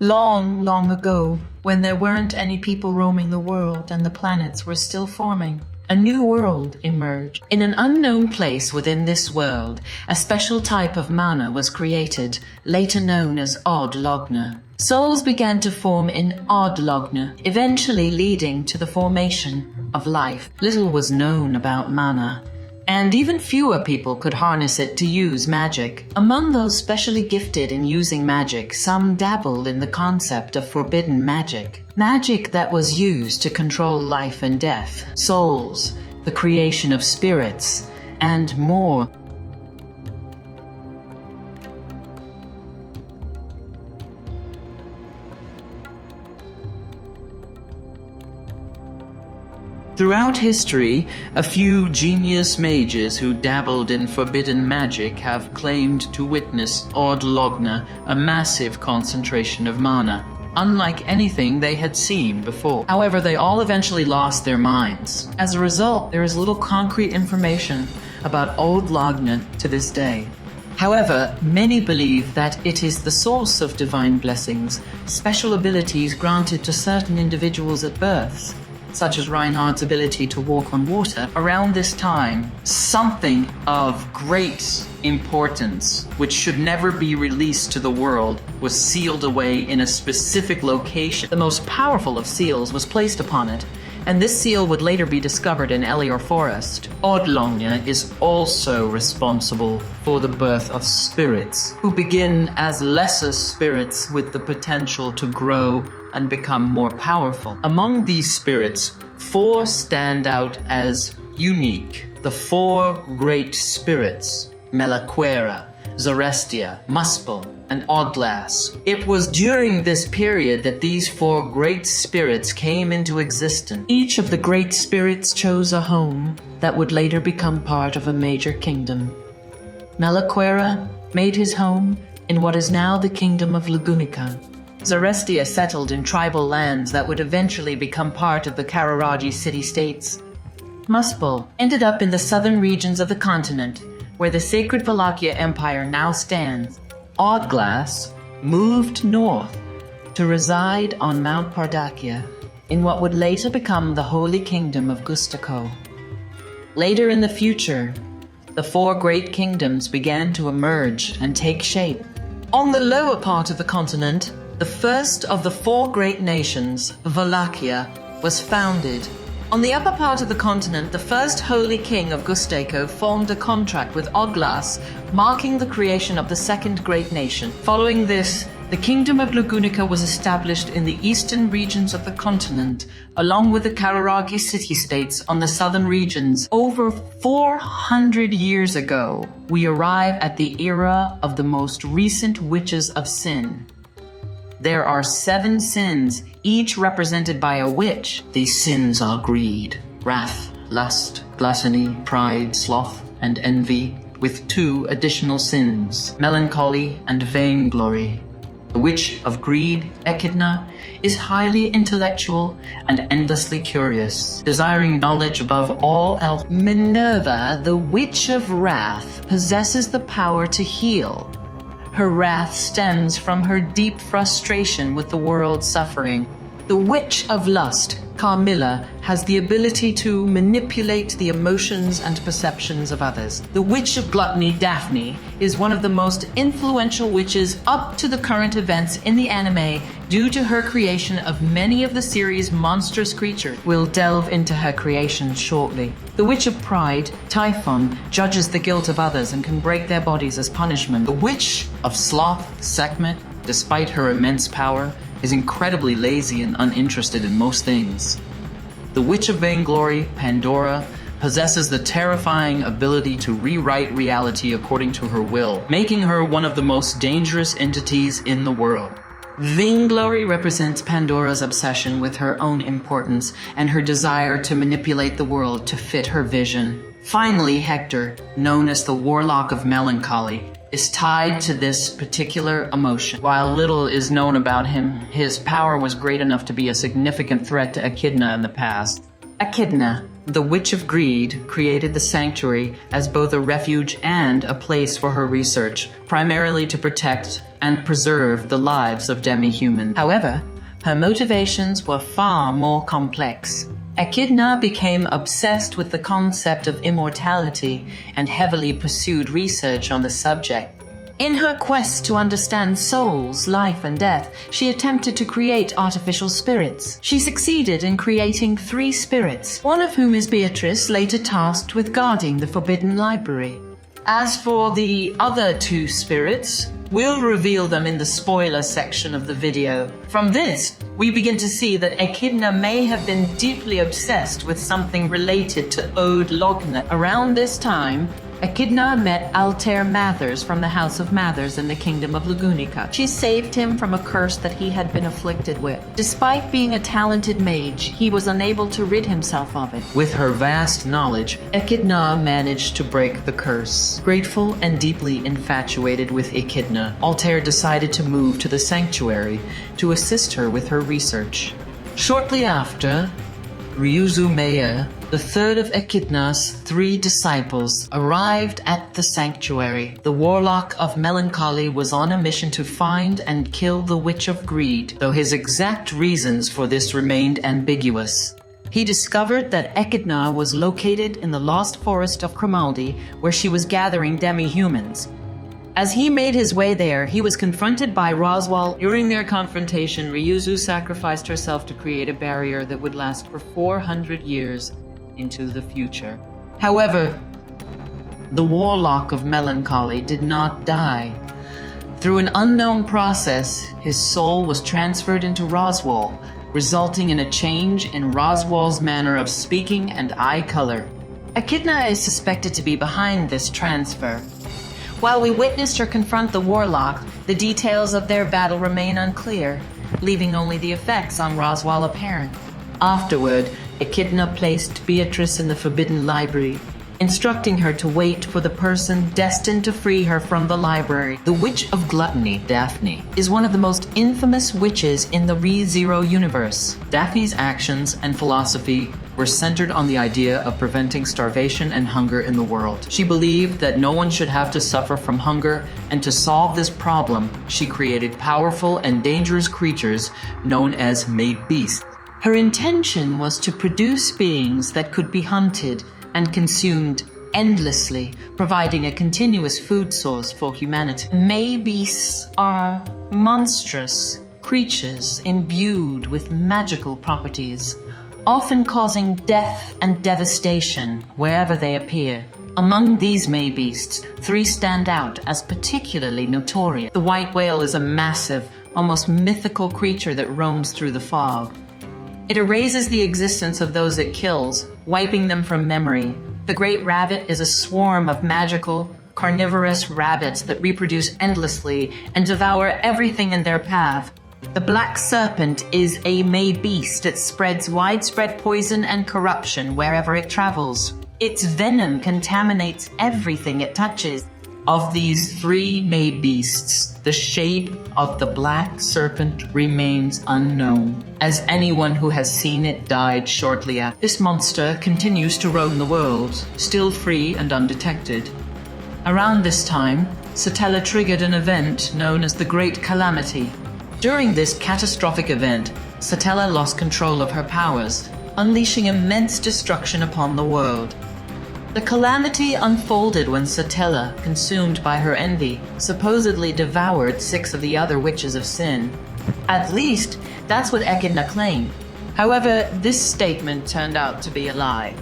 Long, long ago, when there weren't any people roaming the world and the planets were still forming, a new world emerged. In an unknown place within this world, a special type of mana was created, later known as Odd Logna. Souls began to form in Odd Logna, eventually leading to the formation of life. Little was known about mana, and even fewer people could harness it to use magic. Among those specially gifted in using magic, some dabbled in the concept of forbidden magic. Magic that was used to control life and death, souls, the creation of spirits, and more. Throughout history, a few genius mages who dabbled in forbidden magic have claimed to witness Odd Logna, a massive concentration of mana, unlike anything they had seen before. However, they all eventually lost their minds. As a result, there is little concrete information about Odd Logna to this day. However, many believe that it is the source of divine blessings, special abilities granted to certain individuals at birth, such as Reinhard's ability to walk on water. Around this time, something of great importance, which should never be released to the world, was sealed away in a specific location. The most powerful of seals was placed upon it, and this seal would later be discovered in Elior forest. Odd Logna is also responsible for the birth of spirits, who begin as lesser spirits with the potential to grow and become more powerful. Among these spirits, 4 stand out as unique. The 4 great spirits: Melakuera, Zerestia, Muspel, and Oddglass. It was during this period that these 4 great spirits came into existence. Each of the great spirits chose a home that would later become part of a major kingdom. Melakuera made his home in what is now the kingdom of Lugnica. Zerestia settled in tribal lands that would eventually become part of the Kararagi city-states. Muspel ended up in the southern regions of the continent, where the sacred Vollachia Empire now stands. Oddglass moved north to reside on Mount Pardakia, in what would later become the Holy Kingdom of Gusteko. Later in the future, the 4 great kingdoms began to emerge and take shape. On the lower part of the continent, the first of the 4 great nations, Vollachia, was founded. On the upper part of the continent, the first holy king of Gusteko formed a contract with Oddglass, marking the creation of the second great nation. Following this, the kingdom of Lugnica was established in the eastern regions of the continent, along with the Kararagi city-states on the southern regions. Over 400 years ago, we arrive at the era of the most recent witches of sin. There are 7 sins, each represented by a witch. These sins are greed, wrath, lust, gluttony, pride, sloth, and envy, with 2 additional sins, melancholy and vainglory. The witch of greed, Echidna, is highly intellectual and endlessly curious, desiring knowledge above all else. Minerva, the witch of wrath, possesses the power to heal. Her wrath stems from her deep frustration with the world's suffering. The Witch of Lust, Carmilla, has the ability to manipulate the emotions and perceptions of others. The Witch of Gluttony, Daphne, is one of the most influential witches up to the current events in the anime due to her creation of many of the series' monstrous creatures. We'll delve into her creation shortly. The Witch of Pride, Typhone, judges the guilt of others and can break their bodies as punishment. The Witch of Sloth, Sekhmet, despite her immense power, is incredibly lazy and uninterested in most things. The Witch of Vainglory, Pandora, possesses the terrifying ability to rewrite reality according to her will, making her one of the most dangerous entities in the world. Vainglory represents Pandora's obsession with her own importance and her desire to manipulate the world to fit her vision. Finally, Hector, known as the Warlock of Melancholy, is tied to this particular emotion. While little is known about him, his power was great enough to be a significant threat to Echidna in the past. Echidna, the Witch of Greed, created the sanctuary as both a refuge and a place for her research, primarily to protect and preserve the lives of demi-humans. However, her motivations were far more complex. Echidna became obsessed with the concept of immortality and heavily pursued research on the subject. In her quest to understand souls, life, and death, she attempted to create artificial spirits. She succeeded in creating 3 spirits, one of whom is Beatrice, later tasked with guarding the Forbidden Library. As for the other 2 spirits, we'll reveal them in the spoiler section of the video. From this, we begin to see that Echidna may have been deeply obsessed with something related to Ode Logna. Around this time, Echidna met Altair Mathers from the House of Mathers in the Kingdom of Lugnica. She saved him from a curse that he had been afflicted with. Despite being a talented mage, he was unable to rid himself of it. With her vast knowledge, Echidna managed to break the curse. Grateful and deeply infatuated with Echidna, Altair decided to move to the sanctuary to assist her with her research. Shortly after, Ryuzu Meyer, the third of Echidna's 3 disciples, arrived at the sanctuary. The Warlock of Melancholy was on a mission to find and kill the Witch of Greed, though his exact reasons for this remained ambiguous. He discovered that Echidna was located in the lost forest of Calamity, where she was gathering demi-humans. As he made his way there, he was confronted by Roswaal. During their confrontation, Ryuzu sacrificed herself to create a barrier that would last for 400 years into the future. However, the Warlock of Melancholy did not die. Through an unknown process, his soul was transferred into Roswaal, resulting in a change in Roswaal's manner of speaking and eye color. Echidna is suspected to be behind this transfer. While we witnessed her confront the Warlock, the details of their battle remain unclear, leaving only the effects on Roswaal apparent. Afterward, Echidna placed Beatrice in the Forbidden Library, instructing her to wait for the person destined to free her from the library. The Witch of Gluttony, Daphne, is one of the most infamous witches in the ReZero universe. Daphne's actions and philosophy were centered on the idea of preventing starvation and hunger in the world. She believed that no one should have to suffer from hunger, and to solve this problem, she created powerful and dangerous creatures known as made beasts. Her intention was to produce beings that could be hunted and consumed endlessly, providing a continuous food source for humanity. May beasts are monstrous creatures imbued with magical properties, often causing death and devastation wherever they appear. Among these May beasts, 3 stand out as particularly notorious. The white whale is a massive, almost mythical creature that roams through the fog. It erases the existence of those it kills, wiping them from memory. The great rabbit is a swarm of magical, carnivorous rabbits that reproduce endlessly and devour everything in their path. The black serpent is a May beast that spreads widespread poison and corruption wherever it travels. Its venom contaminates everything it touches. Of these 3 May beasts, the shape of the black serpent remains unknown, as anyone who has seen it died shortly after. This monster continues to roam the world, still free and undetected. Around this time, Satella triggered an event known as the Great Calamity. During this catastrophic event, Satella lost control of her powers, unleashing immense destruction upon the world. The calamity unfolded when Satella, consumed by her envy, supposedly devoured 6 of the other witches of sin. At least, that's what Echidna claimed. However, this statement turned out to be a lie.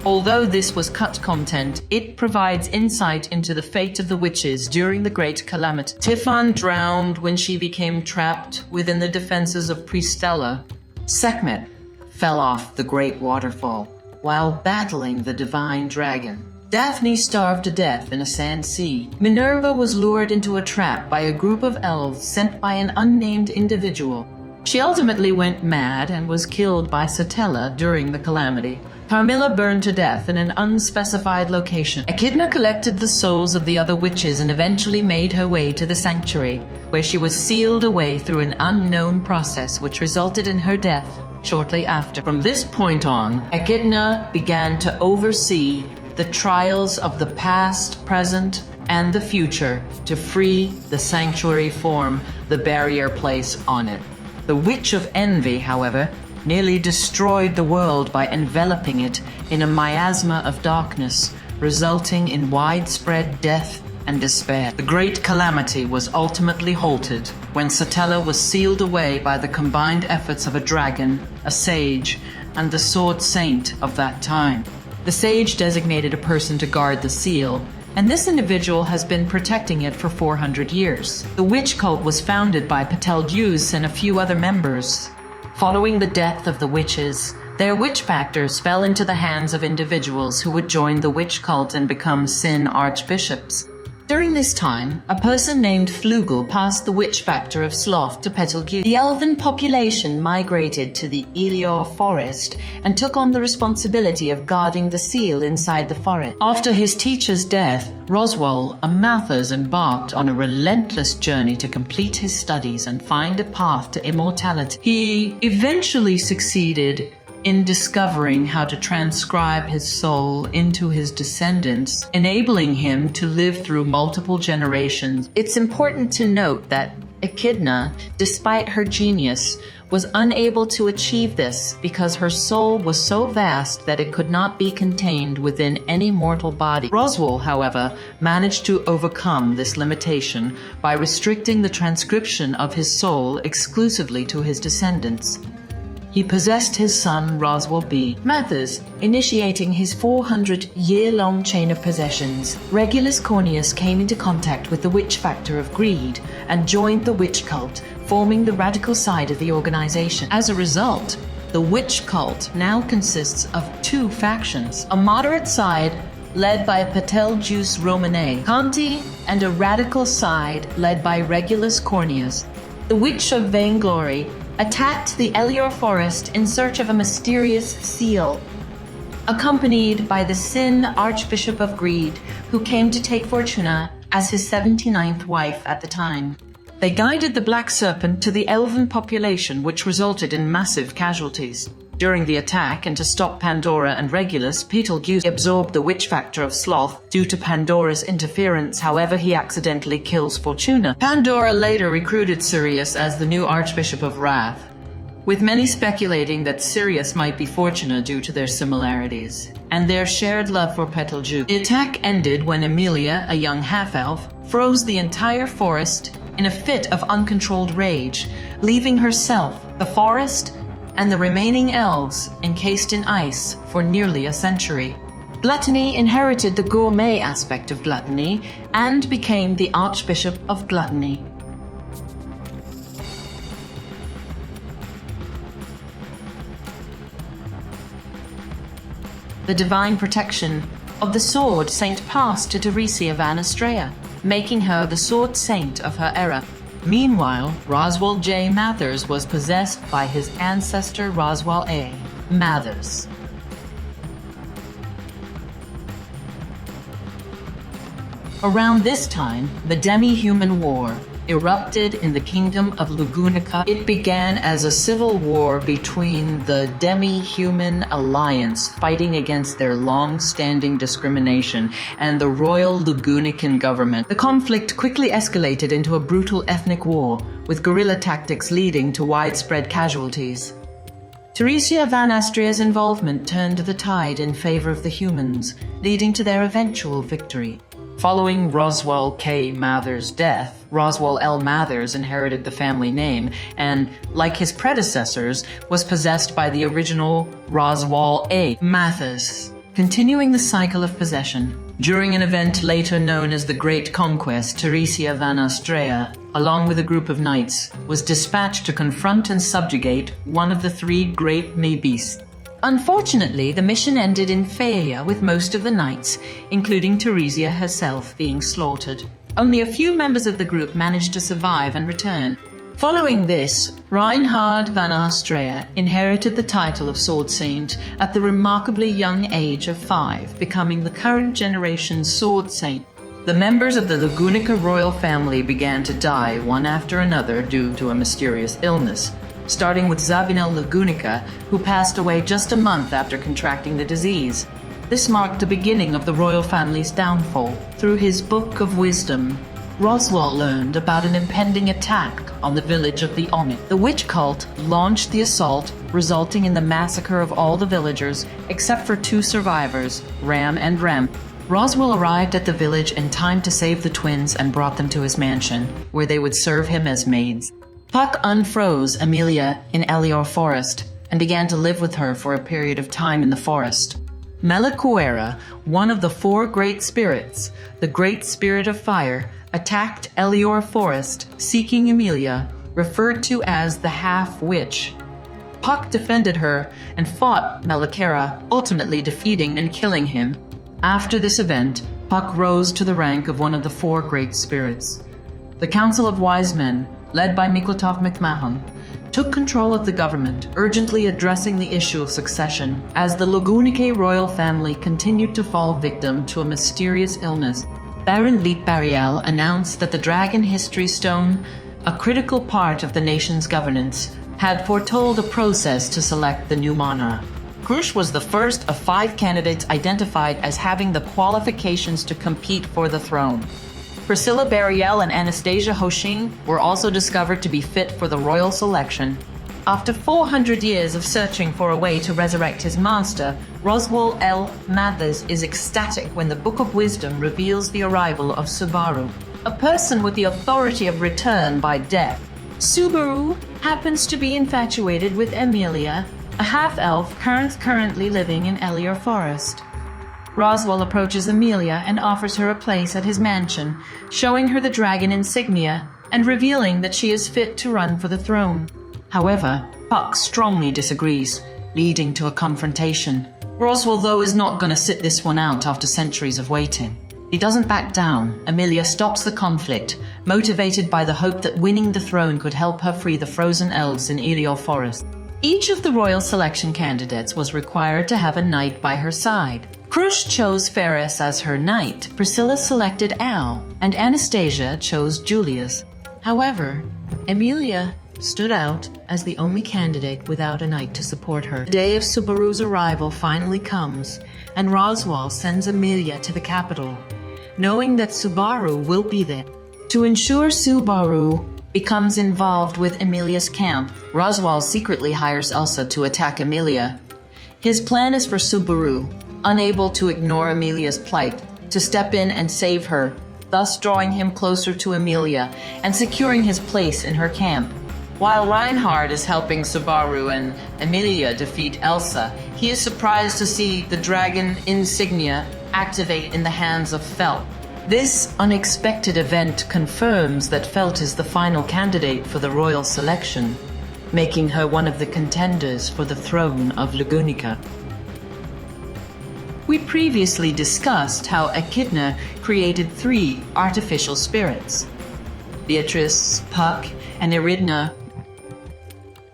Although this was cut content, it provides insight into the fate of the witches during the Great Calamity. Typhone drowned when she became trapped within the defenses of Priestella. Sekhmet fell off the Great Waterfall while battling the divine dragon. Daphne starved to death in a sand sea. Minerva was lured into a trap by a group of elves sent by an unnamed individual. She ultimately went mad and was killed by Satella during the calamity. Carmilla burned to death in an unspecified location. Echidna collected the souls of the other witches and eventually made her way to the sanctuary, where she was sealed away through an unknown process which resulted in her death. shortly after. From this point on, Echidna began to oversee the trials of the past, present, and the future to free the sanctuary from the barrier placed on it. The Witch of Envy, however, nearly destroyed the world by enveloping it in a miasma of darkness, resulting in widespread death and despair. The Great Calamity was ultimately halted when Satella was sealed away by the combined efforts of a dragon, a sage, and the sword saint of that time. The sage designated a person to guard the seal, and this individual has been protecting it for 400 years. The witch cult was founded by Betelgeuse and a few other members. Following the death of the witches, their witch factors fell into the hands of individuals who would join the witch cult and become Sin archbishops. During this time, a person named Flugel passed the witch factor of sloth to Betelgeuse. The elven population migrated to the Elior forest and took on the responsibility of guarding the seal inside the forest. After his teacher's death, Roswaal Mathers embarked on a relentless journey to complete his studies and find a path to immortality. He eventually succeeded in discovering how to transcribe his soul into his descendants, enabling him to live through multiple generations. It's important to note that Echidna, despite her genius, was unable to achieve this because her soul was so vast that it could not be contained within any mortal body. Roswaal, however, managed to overcome this limitation by restricting the transcription of his soul exclusively to his descendants. He possessed his son Roswaal B. Mathers, initiating his 400-year-long chain of possessions. Regulus Corneus came into contact with the witch factor of greed and joined the witch cult, forming the radical side of the organization. As a result, the witch cult now consists of two factions: a moderate side led by Betelgeuse Romane Conti and a radical side led by Regulus Corneus. The Witch of Vainglory attacked the Elior forest in search of a mysterious seal, accompanied by the Sin Archbishop of Greed, who came to take Fortuna as his 79th wife at the time. They guided the Black Serpent to the elven population, which resulted in massive casualties. During the attack, and to stop Pandora and Regulus, Betelgeuse absorbed the witch factor of sloth due to Pandora's interference. However, he accidentally kills Fortuna. Pandora later recruited Sirius as the new Archbishop of Wrath, with many speculating that Sirius might be Fortuna due to their similarities and their shared love for Betelgeuse. The attack ended when Emilia, a young half-elf, froze the entire forest in a fit of uncontrolled rage, leaving herself, the forest, and the remaining elves encased in ice for nearly a century. Gluttony inherited the gourmet aspect of gluttony and became the Archbishop of Gluttony. The divine protection of the sword saint passed to Theresea Van Asterea, making her the sword saint of her era. Meanwhile, Roswaal J. Mathers was possessed by his ancestor Roswaal A. Mathers. Around this time, the demi-human war erupted in the kingdom of Lugnica. It began as a civil war between the demi-human alliance fighting against their long-standing discrimination and the royal Lugunican government. The conflict quickly escalated into a brutal ethnic war, with guerrilla tactics leading to widespread casualties. Theresea Van Asterea's involvement turned the tide in favor of the humans, leading to their eventual victory. Following Roswaal K. Mathers' death, Roswaal L. Mathers inherited the family name and, like his predecessors, was possessed by the original Roswaal A. Mathers, continuing the cycle of possession. During an event later known as the Great Conquest, Theresea Van Asterea, along with a group of knights, was dispatched to confront and subjugate one of the three great beasts. Unfortunately, the mission ended in failure, with most of the knights, including Theresea herself, being slaughtered. Only a few members of the group managed to survive and return. Following this, Reinhard Van Asterea inherited the title of Sword Saint at the remarkably young age of 5, becoming the current generation's Sword Saint. The members of the Lugnica royal family began to die one after another due to a mysterious illness. starting with Zabinel Lugnica, who passed away just a month after contracting the disease. This marked the beginning of the royal family's downfall. Through his Book of Wisdom, Roswaal learned about an impending attack on the village of the Omid. The witch cult launched the assault, resulting in the massacre of all the villagers except for 2 survivors, Ram and Rem. Roswaal arrived at the village in time to save the twins and brought them to his mansion, where they would serve him as maids. Puck unfroze Amelia in Elior Forest and began to live with her for a period of time in the forest. Melakuera, one of the 4 great spirits, the Great Spirit of Fire, attacked Elior Forest, seeking Amelia, referred to as the Half-Witch. Puck defended her and fought Melakuera, ultimately defeating and killing him. After this event, Puck rose to the rank of one of the 4 great spirits. The Council of Wise Men, led by Miklatov McMahon, took control of the government, urgently addressing the issue of succession, as the Lugnica royal family continued to fall victim to a mysterious illness. Baron Leet Bariel announced that the Dragon History Stone, a critical part of the nation's governance, had foretold a process to select the new monarch. Krush was the first of 5 candidates identified as having the qualifications to compete for the throne. Priscilla Bariel and Anastasia Hoshin were also discovered to be fit for the royal selection. After 400 years of searching for a way to resurrect his master, Roswaal L. Mathers is ecstatic when the Book of Wisdom reveals the arrival of Subaru, a person with the authority of return by death. Subaru happens to be infatuated with Amelia, a half-elf currently living in Elior Forest. Roswaal approaches Amelia and offers her a place at his mansion, showing her the dragon insignia and revealing that she is fit to run for the throne. However, Puck strongly disagrees, leading to a confrontation. Roswaal, though, is not going to sit this one out after centuries of waiting. He doesn't back down. Amelia stops the conflict, motivated by the hope that winning the throne could help her free the frozen elves in Elior Forest. Each of the royal selection candidates was required to have a knight by her side. Krush chose Ferris as her knight, Priscilla selected Al, and Anastasia chose Julius. However, Amelia stood out as the only candidate without a knight to support her. The day of Subaru's arrival finally comes, and Roswaal sends Amelia to the capital, knowing that Subaru will be there. To ensure Subaru becomes involved with Amelia's camp, Roswaal secretly hires Elsa to attack Amelia. His plan is for Subaru, unable to ignore Amelia's plight, to step in and save her, thus drawing him closer to Amelia and securing his place in her camp. While Reinhard is helping Subaru and Amelia defeat Elsa, he is surprised to see the dragon insignia activate in the hands of Felt. This unexpected event confirms that Felt is the final candidate for the royal selection, making her one of the contenders for the throne of Lugnica. We previously discussed how Echidna created 3 artificial spirits: Beatrice, Puck, and Echidna.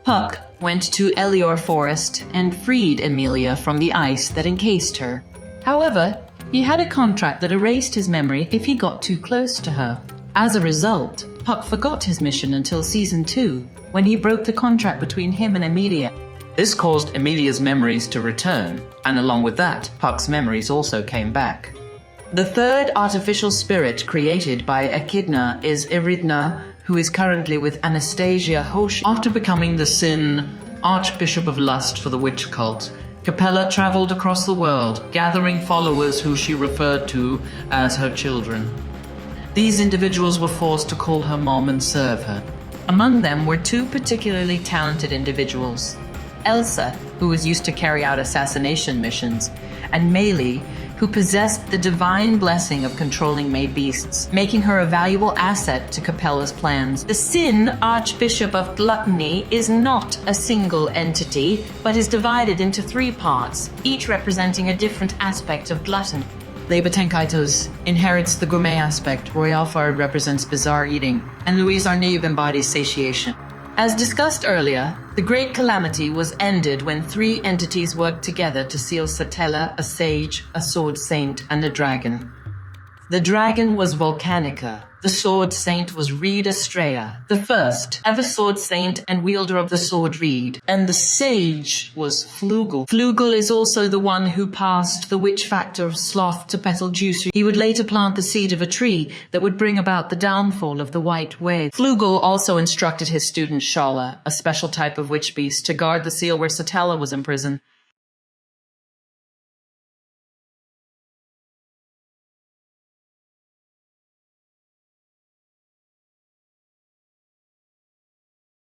Puck went to Elior Forest and freed Amelia from the ice that encased her. However, he had a contract that erased his memory if he got too close to her. As a result, Puck forgot his mission until Season 2, when he broke the contract between him and Amelia. This caused Amelia's memories to return, and along with that, Puck's memories also came back. The 3rd artificial spirit created by Echidna is Echidna, who is currently with Anastasia Hosh. After becoming the Sin Archbishop of Lust for the witch cult, Capella traveled across the world, gathering followers who she referred to as her children. These individuals were forced to call her mom and serve her. Among them were 2 particularly talented individuals: Elsa, who was used to carry out assassination missions, and Meili, who possessed the divine blessing of controlling May beasts, making her a valuable asset to Capella's plans. The Sin Archbishop Of Gluttony is not a single entity, but is divided into 3 parts, each representing a different aspect of gluttony. Leba Tenkaitos inherits the gourmet aspect, Roy Alfard represents bizarre eating, and Louise Arnaud embodies satiation. As discussed earlier, the Great Calamity was ended when 3 entities worked together to seal Satella, a sage, a sword saint, and a dragon. The dragon was Volcanica. The sword saint was Reid Asterea, the first ever sword saint and wielder of the sword Reid. And the sage was Flugel. Flugel is also the one who passed the witch factor of sloth to Betelgeuse. He would later plant the seed of a tree that would bring about the downfall of the White Way. Flugel also instructed his student Shala, a special type of witch beast, to guard the seal where Satella was imprisoned.